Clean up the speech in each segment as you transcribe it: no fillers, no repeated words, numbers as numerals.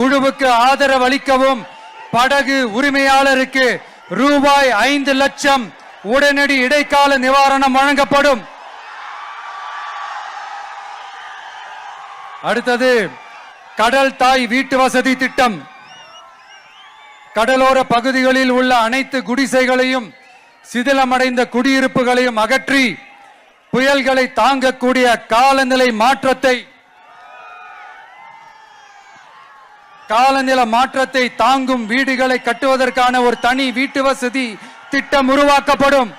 குழுவுக்கு ஆதரவு அளிக்கவும் படகு உரிமையாளருக்கு ரூபாய் 5 லட்சம் உடனடி இடைக்கால நிவாரணம் வழங்கப்படும். அடுத்தது கடல் தாய் வீட்டு வசதி திட்டம். கடலோர பகுதிகளில் உள்ள அனைத்து குடிசைகளையும் சிதிலமடைந்த குடியிருப்புகளையும் அகற்றி புயல்களை தாங்கக்கூடிய காலநிலை மாற்றத்தை தாங்கும் வீடுகளை கட்டுவதற்கான ஒரு தனி வீட்டு வசதி திட்டம் உருவாக்கப்படும்.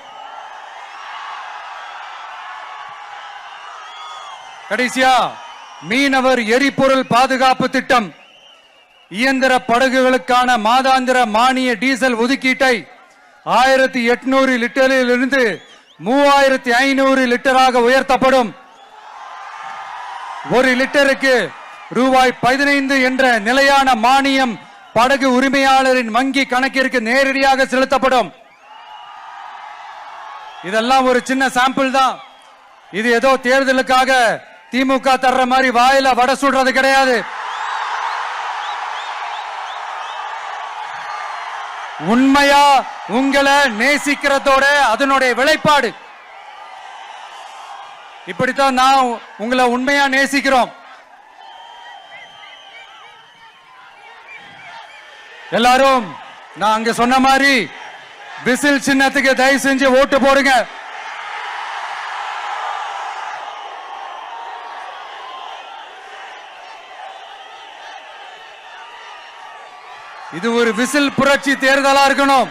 கடைசியா மீனவர் எரிபொருள் பாதுகாப்பு திட்டம். இயந்திர படகுகளுக்கான மாதாந்திர மானிய டீசல் ஒதுக்கீட்டை 1800 லிட்டரில் இருந்து 3500 லிட்டராக உயர்த்தப்படும். ஒரு லிட்டருக்கு ரூபாய் 15 என்ற நிலையான மானியம் படகு உரிமையாளரின் வங்கி கணக்கிற்கு நேரடியாக செலுத்தப்படும். இதெல்லாம் ஒரு சின்ன சாம்பிள் தான். இது ஏதோ தேர்தலுக்காக திமுக தர்ற மாதிரி வாயில வடை சுடுறது கிடையாது. உண்மையா உங்களை நேசிக்கிறதோட அதனுடைய விளைப்பாடு. இப்படித்தான் நான் உங்களை உண்மையா நேசிக்கிறோம். எல்லாரும் நான் அங்க சொன்ன மாதிரி விசில் சின்னத்துக்கு தயவு செஞ்சு ஓட்டு போடுங்க. இது ஒரு விசில் புரட்சி தேர்தலா இருக்கணும்.